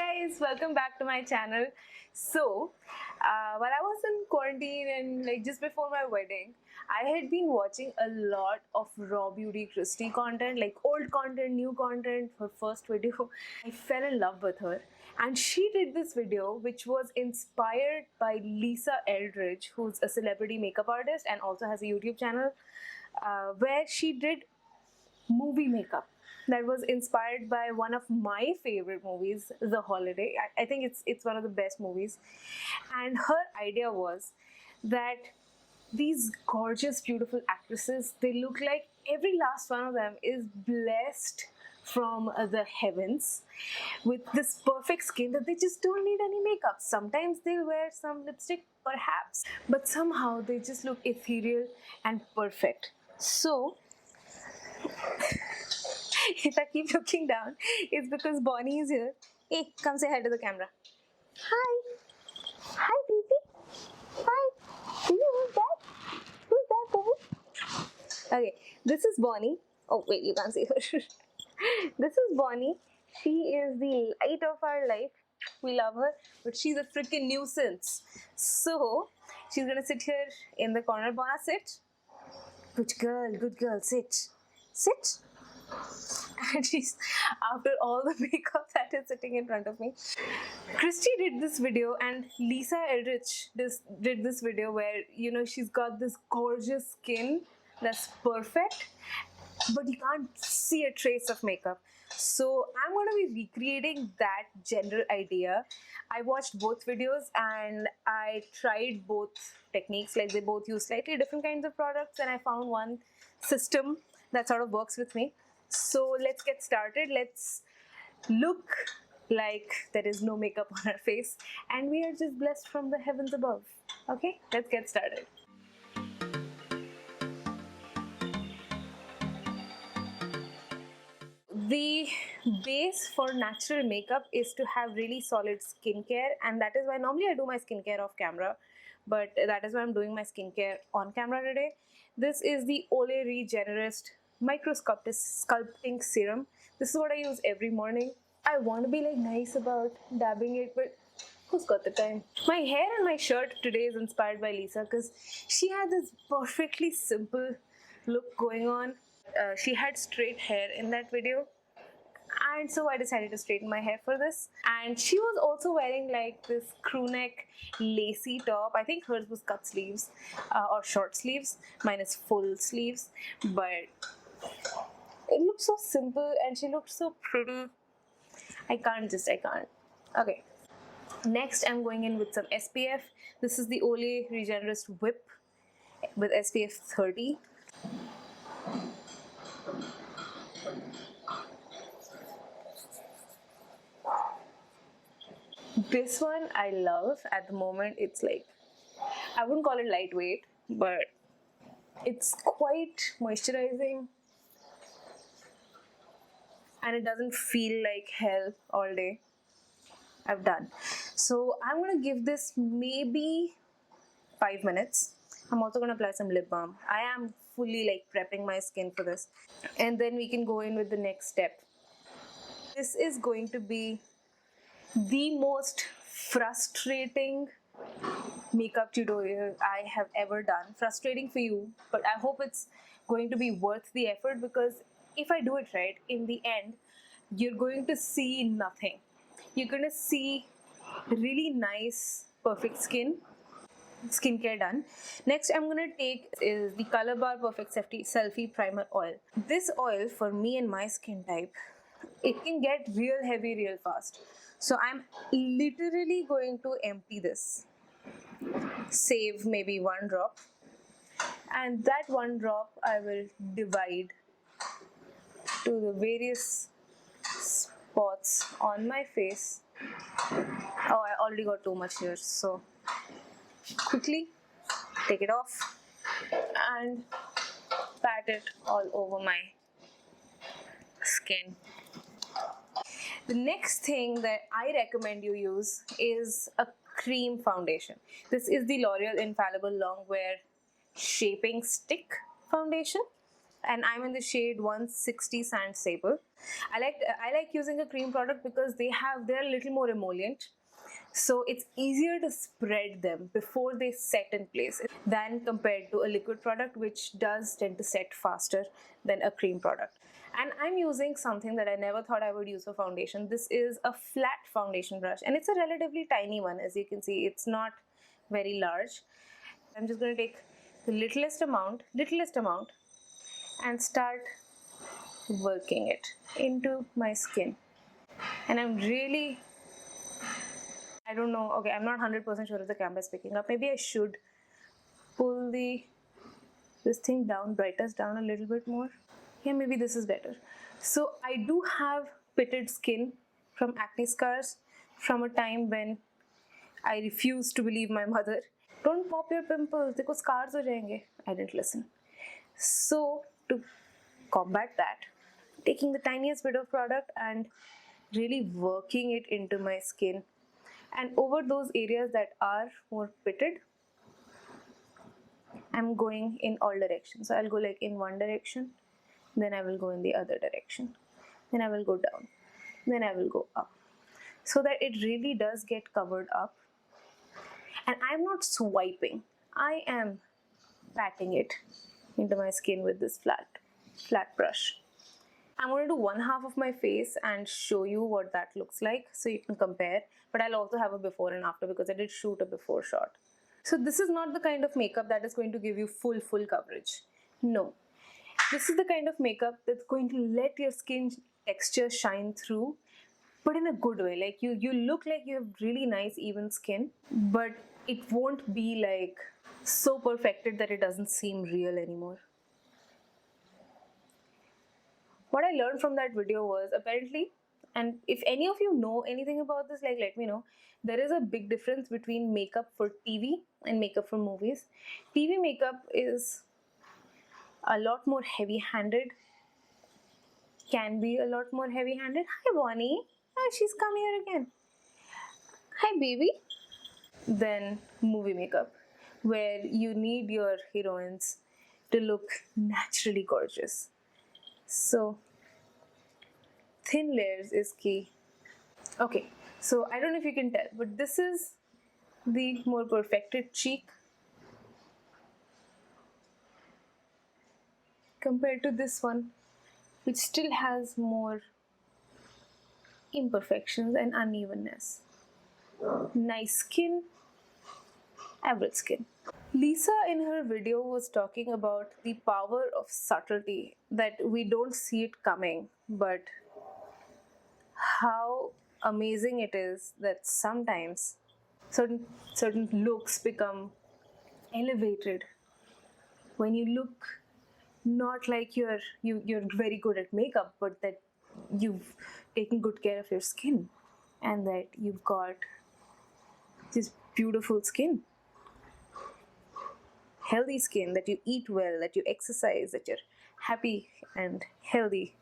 guys, welcome back to my channel. So while I was in quarantine and just before my wedding, I had been watching a lot of raw beauty Christy content, like old content, new content. Her first video, I fell in love with her, and she did this video which was inspired by Lisa Eldridge, who's a celebrity makeup artist and also has a YouTube channel where she did movie makeup that was inspired by one of my favorite movies, The Holiday. I think it's one of the best movies. And her idea was that these gorgeous, beautiful actresses, they look like every last one of them is blessed from the heavens with this perfect skin that they just don't need any makeup. Sometimes they'll wear some lipstick, perhaps, but somehow they just look ethereal and perfect. So if I keep looking down, it's because Bonnie is here. Hey, come say hi to the camera. Hi. Hi, baby. Hi. Baby, who's that? Who's that, baby? Okay, this is Bonnie. Oh, wait, you can't see her. This is Bonnie. She is the light of our life. We love her, but she's a freaking nuisance. So, she's gonna sit here in the corner. Bona, sit. Good girl, sit. Sit. And she's, after all the makeup that is sitting in front of me. Christy did this video and Lisa Eldridge did this video where, she's got this gorgeous skin that's perfect, but you can't see a trace of makeup. So I'm going to be recreating that general idea. I watched both videos and I tried both techniques. Like, they both use slightly different kinds of products, and I found one system that sort of works with me. So let's get started. Let's look like there is no makeup on our face and we are just blessed from the heavens above. Okay, let's get started. The base for natural makeup is to have really solid skincare, and that is why normally I do my skincare off camera, but that is why I'm doing my skincare on camera today. This is the Olay Regenerist Sculpting Serum. This is what I use every morning. I want to be nice about dabbing it, but who's got the time? My hair and my shirt today is inspired by Lisa because she had this perfectly simple look going on. She had straight hair in that video, and so I decided to straighten my hair for this. And she was also wearing this crew neck lacy top. I think hers was cut sleeves or short sleeves. Mine is full sleeves, but it looked so simple and she looked so pretty. I can't. Okay, next I'm going in with some SPF. This is the Olay Regenerist Whip with SPF 30. This one I love. At the moment, it's I wouldn't call it lightweight, but it's quite moisturizing and it doesn't feel like hell all day. I've done. So I'm going to give this maybe 5 minutes. I'm also going to apply some lip balm. I am fully prepping my skin for this. And then we can go in with the next step. This is going to be the most frustrating makeup tutorial I have ever done. Frustrating for you, but I hope it's going to be worth the effort, because if I do it right, in the end, you're going to see nothing. You're going to see really nice, perfect skincare done. Next, I'm going to take is the Colorbar Perfect Selfie Primer Oil. This oil, for me and my skin type, it can get real heavy real fast. So I'm literally going to empty this. Save maybe one drop. And that one drop I will divide to the various spots on my face. Oh, I already got too much here, so quickly take it off and pat it all over my skin. The next thing that I recommend you use is a cream foundation. This is the L'Oreal Infallible Longwear Shaping Stick Foundation. and I'm in the shade 160 Sand Sable. I like using a cream product because they're a little more emollient, so it's easier to spread them before they set in place than compared to a liquid product, which does tend to set faster than a cream product. And I'm using something that I never thought I would use for foundation. This is a flat foundation brush, and it's a relatively tiny one. As you can see, it's not very large. I'm just going to take the littlest amount and start working it into my skin. And I don't know, okay, I'm not 100% sure if the camera is picking up. Maybe I should pull this thing down, brightest down a little bit more. Yeah, maybe this is better. So I do have pitted skin from acne scars from a time when I refused to believe my mother. Don't pop your pimples, देखो scars हो जाएंगे. I didn't listen. So to combat that, taking the tiniest bit of product and really working it into my skin, and over those areas that are more pitted, I'm going in all directions. So I'll go like in one direction, then I will go in the other direction, then I will go down, then I will go up, so that it really does get covered up. And I'm not swiping, I am patting it into my skin with this flat brush. I'm going to do one half of my face and show you what that looks like so you can compare, but I'll also have a before and after because I did shoot a before shot. So this is not the kind of makeup that is going to give you full coverage. No. This is the kind of makeup that's going to let your skin texture shine through, but in a good way. Like you look like you have really nice even skin, but it won't be like so perfected that it doesn't seem real anymore. What I learned from that video was, apparently, and if any of you know anything about this, like let me know, there is a big difference between makeup for TV and makeup for movies. TV makeup is a lot more heavy-handed, can be a lot more heavy-handed. Hi Bonnie, oh, she's come here again. Hi baby. Than movie makeup, where you need your heroines to look naturally gorgeous. So thin layers is key. Okay, so I don't know if you can tell, but this is the more perfected cheek compared to this one, which still has more imperfections and unevenness. Nice skin, average skin. Lisa in her video was talking about the power of subtlety, that we don't see it coming, but how amazing it is that sometimes certain looks become elevated when you look not like you're very good at makeup, but that you've taken good care of your skin and that you've got this beautiful skin, healthy skin, that you eat well, that you exercise, that you're happy and healthy.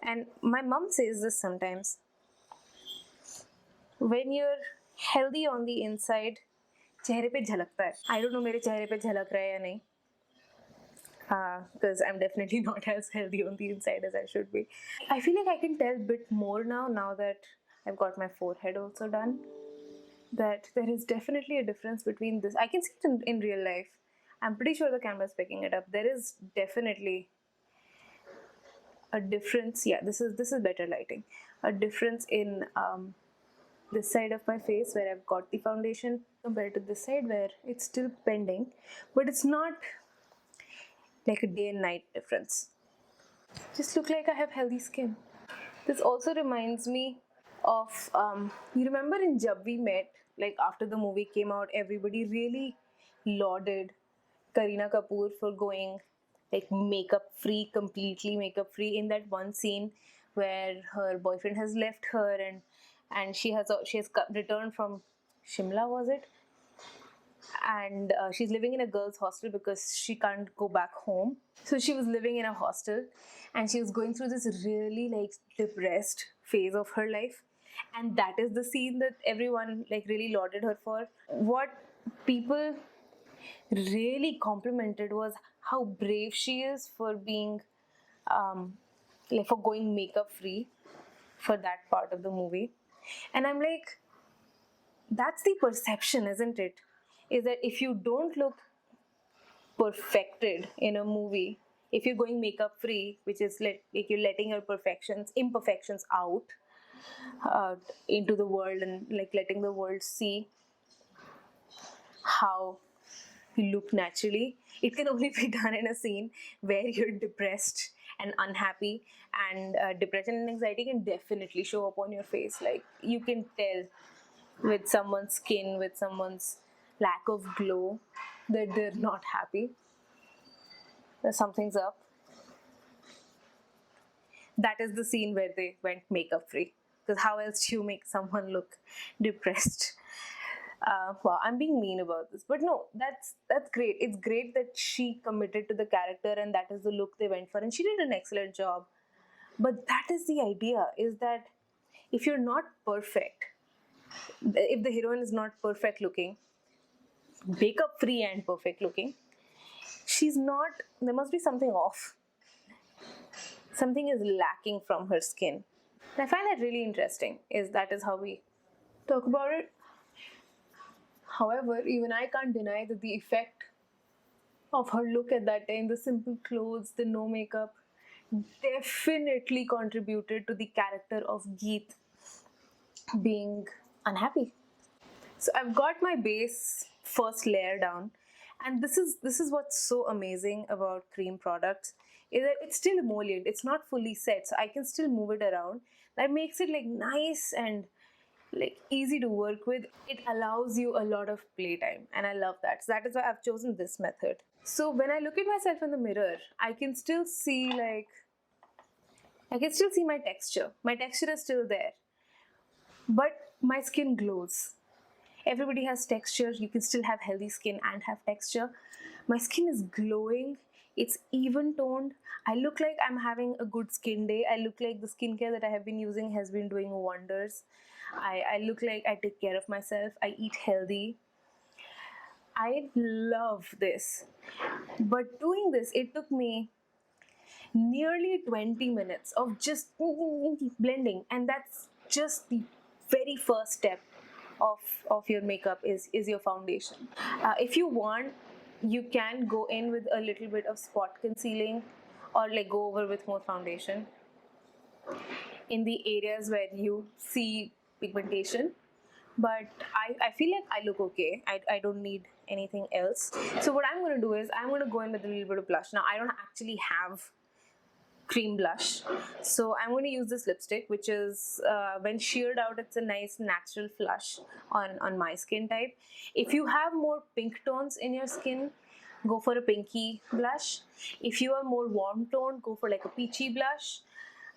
And my mom says this sometimes, when you're healthy on the inside, चेहरे पे झलकता है. I don't know मेरे चेहरे पे झलक रहा है या नहीं, because I'm definitely not as healthy on the inside as I should be. I feel like I can tell a bit more now that I've got my forehead also done, that there is definitely a difference between this. I can see it in real life. I'm pretty sure the camera is picking it up. There is definitely a difference. Yeah, this is better lighting. A difference in this side of my face where I've got the foundation compared to this side where it's still pending, but it's not like a day and night difference. Just look like I have healthy skin. This also reminds me of, you remember in Jab We Met, like after the movie came out, everybody really lauded Kareena Kapoor for going like makeup free, completely makeup free, in that one scene where her boyfriend has left her and she has returned from Shimla, was it? And she's living in a girls' hostel because she can't go back home. So she was living in a hostel and she was going through this really like depressed phase of her life. And that is the scene that everyone like really lauded her for. What people really complimented was how brave she is for being like for going makeup free for that part of the movie. And I'm like, that's the perception, isn't it? Is that if you don't look perfected in a movie, if you're going makeup free, which is like you're letting your imperfections out uh, into the world, and like letting the world see how you look naturally. It can only be done in a scene where you're depressed and unhappy, and depression and anxiety can definitely show up on your face. Like you can tell with someone's skin, with someone's lack of glow, that they're not happy, that something's up. That is the scene where they went makeup free, because how else do you make someone look depressed? Well, I'm being mean about this, but no, that's great. It's great that she committed to the character, and that is the look they went for, and she did an excellent job. But that is the idea: is that if you're not perfect, if the heroine is not perfect looking, makeup free and perfect looking, she's not. There must be something off. Something is lacking from her skin. And I find that really interesting. That is how we talk about it. However, even I can't deny that the effect of her look at that time, the simple clothes, the no makeup, definitely contributed to the character of Geet being unhappy. So I've got my base first layer down, and this is what's so amazing about cream products, is that it's still emollient. It's not fully set, so I can still move it around. That makes it like nice and like easy to work with. It allows you a lot of playtime, and I love that. So that is why I've chosen this method. So when I look at myself in the mirror, I can still see my texture. My texture is still there, but my skin glows. Everybody has texture. You can still have healthy skin and have texture. My skin is glowing. It's even toned. I look like I'm having a good skin day. I look like the skincare that I have been using has been doing wonders. I look like I take care of myself. I eat healthy. I love this. But doing this, it took me nearly 20 minutes of just blending, and that's just the very first step of your makeup is your foundation. If you want, you can go in with a little bit of spot concealing, or like go over with more foundation in the areas where you see pigmentation. But I feel like I look okay. I don't need anything else. So what I'm going to do is I'm going to go in with a little bit of blush. Now I don't actually have cream blush, so I'm going to use this lipstick, which is when sheared out, it's a nice natural flush on my skin type. If you have more pink tones in your skin, go for a pinky blush. If you are more warm toned, go for like a peachy blush.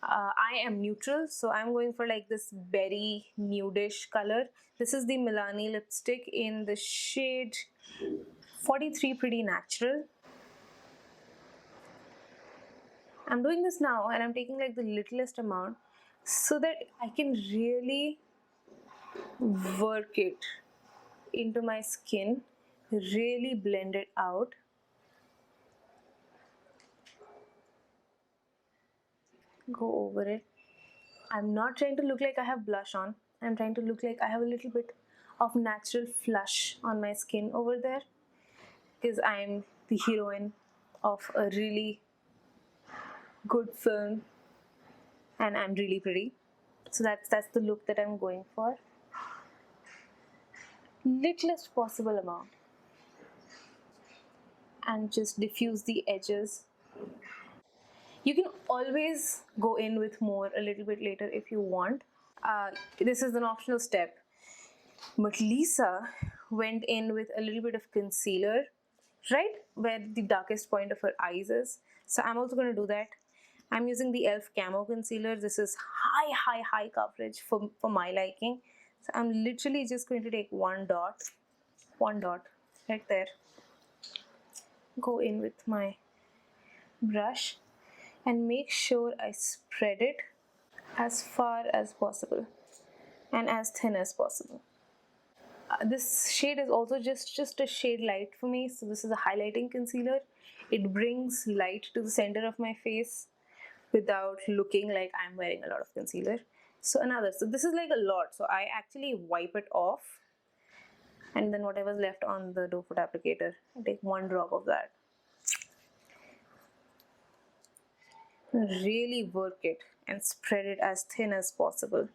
I am neutral, so I'm going for like this berry nudish color. This is the Milani lipstick in the shade 43 Pretty Natural. I'm doing this now, and I'm taking like the littlest amount so that I can really work it into my skin, really blend it out. Go over it. I'm not trying to look like I have blush on. I'm trying to look like I have a little bit of natural flush on my skin over there, because I'm the heroine of a really good film and I'm really pretty. So that's the look that I'm going for. Littlest possible amount, and just diffuse the edges. You can always go in with more a little bit later if you want. This is an optional step. But Lisa went in with a little bit of concealer right where the darkest point of her eyes is. So I'm also going to do that. I'm using the E.L.F. Camo concealer. This is high coverage for my liking. So I'm literally just going to take one dot right there. Go in with my brush and make sure I spread it as far as possible and as thin as possible. This shade is also just a shade light for me. So this is a highlighting concealer. It brings light to the center of my face without looking like I'm wearing a lot of concealer. So this is like a lot. So I actually wipe it off, and then whatever's left on the doe foot applicator, I take one drop of that. Really work it and spread it as thin as possible.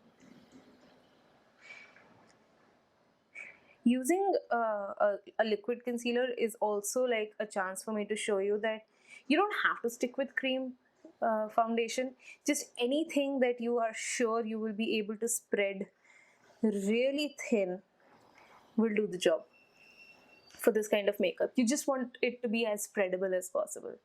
Using a liquid concealer is also like a chance for me to show you that you don't have to stick with cream foundation. Just anything that you are sure you will be able to spread really thin will do the job for this kind of makeup. You just want it to be as spreadable as possible.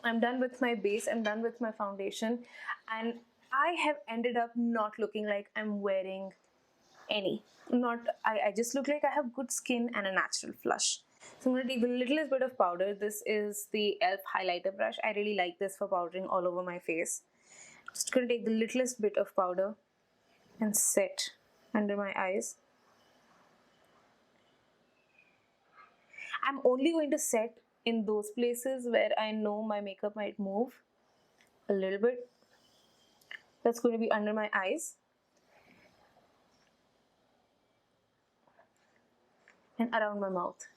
I'm done with my base, I'm done with my foundation, and I have ended up not looking like I'm wearing any. I just look like I have good skin and a natural flush. So I'm going to take the littlest bit of powder. This is the E.L.F highlighter brush. I really like this for powdering all over my face. Just going to take the littlest bit of powder and set under my eyes. I'm only going to set in those places where I know my makeup might move a little bit. That's going to be under my eyes and around my mouth.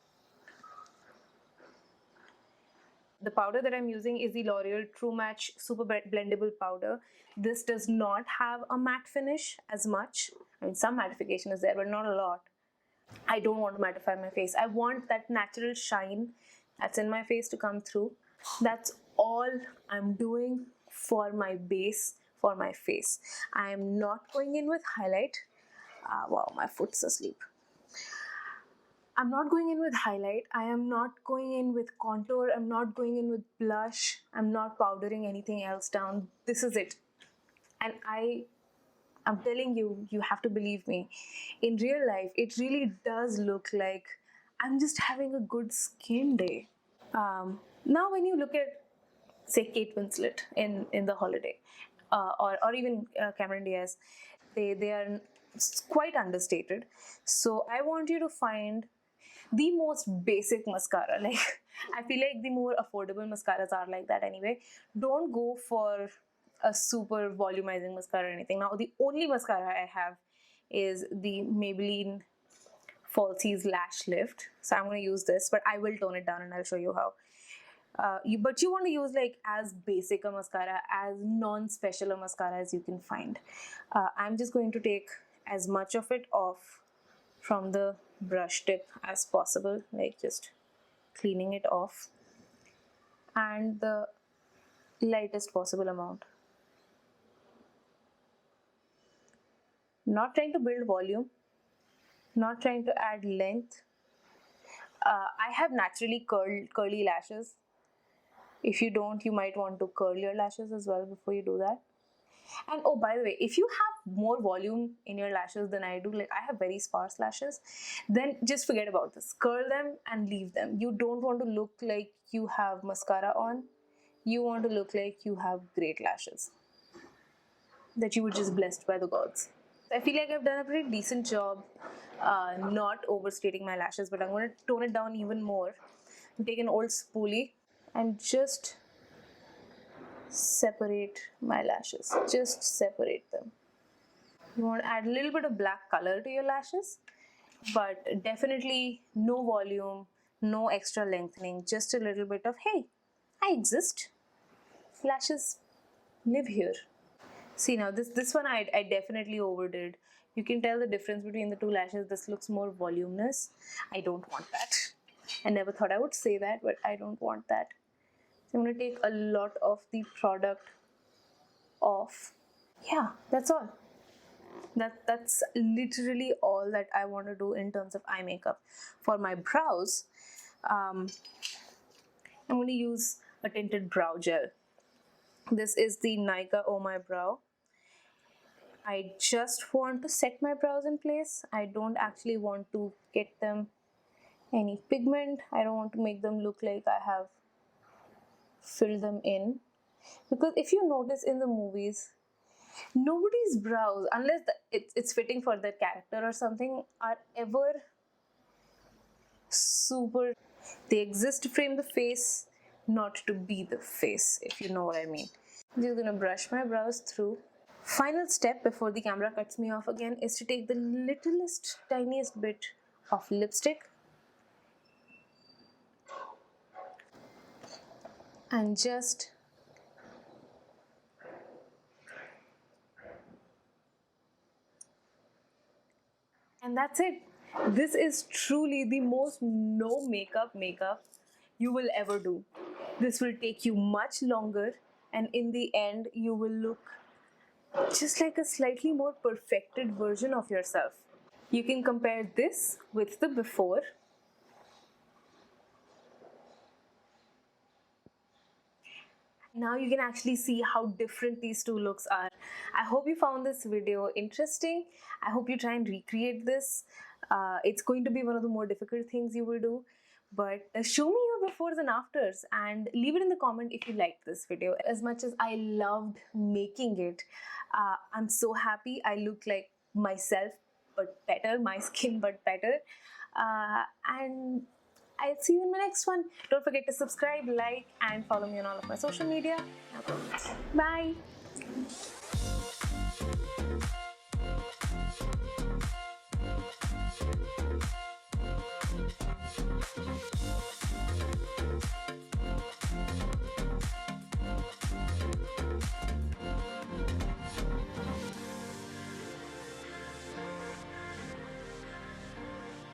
The powder that I'm using is the L'Oreal True Match Super Blendable powder. This does not have a matte finish as much. I mean, some mattification is there, but not a lot. I don't want to mattify my face. I want that natural shine that's in my face to come through. That's all I'm doing for my base, for my face. I am not going in with highlight. Wow, my foot's asleep. I'm not going in with highlight. I am not going in with contour. I'm not going in with blush. I'm not powdering anything else down. This is it. And I'm telling you, you have to believe me. In real life, it really does look like I'm just having a good skin day. Now, when you look at, say, Kate Winslet in The Holiday, or even Cameron Diaz, they are quite understated. So I want you to find the most basic mascara. Like, I feel like the more affordable mascaras are like that anyway. Don't go for a super volumizing mascara or anything. Now, the only mascara I have is the Maybelline Falsies Lash Lift. So I'm going to use this, but I will tone it down and I'll show you how. But you want to use like as basic a mascara, as non-special a mascara as you can find. I'm just going to take as much of it off from the brush tip as possible, like just cleaning it off, and the lightest possible amount. Not trying to build volume, not trying to add length. I have naturally curly lashes. If you don't, you might want to curl your lashes as well before you do that. And oh, by the way, if you have more volume in your lashes than I do, like I have very sparse lashes, then just forget about this. Curl them and leave them. You don't want to look like you have mascara on. You want to look like you have great lashes, that you were just blessed by the gods. I feel like I've done a pretty decent job not overstating my lashes, but I'm going to tone it down even more. Take an old spoolie and just separate my lashes. Just separate them. You want to add a little bit of black color to your lashes, but definitely no volume, no extra lengthening, just a little bit of, hey, I exist. Lashes live here. See, now this one I definitely overdid. You can tell the difference between the two lashes. This looks more voluminous. I don't want that. I never thought I would say that, but I don't want that. So I'm going to take a lot of the product off. Yeah, that's all. That's literally all that I want to do in terms of eye makeup. For my brows, I'm going to use a tinted brow gel. This is the Nykaa Oh My Brow. I just want to set my brows in place. I don't actually want to get them any pigment. I don't want to make them look like I have filled them in. Because if you notice in the movies, nobody's brows, unless it's fitting for the character or something, are ever super. They exist to frame the face, not to be the face, if you know what I mean. I'm just gonna brush my brows through. Final step before the camera cuts me off again is to take the littlest, tiniest bit of lipstick and just and that's it. This is truly the most no makeup you will ever do. This will take you much longer, and in the end you will look just like a slightly more perfected version of yourself. You can compare this with the before. Now you can actually see how different these two looks are. I hope you found this video interesting. I hope you try and recreate this. It's going to be one of the more difficult things you will do, but show me your befores and afters and leave it in the comment if you liked this video. As much as I loved making it, I'm so happy I look like myself but better, my skin but better. And I'll see you in my next one. Don't forget to subscribe, like, and follow me on all of my social media. Bye.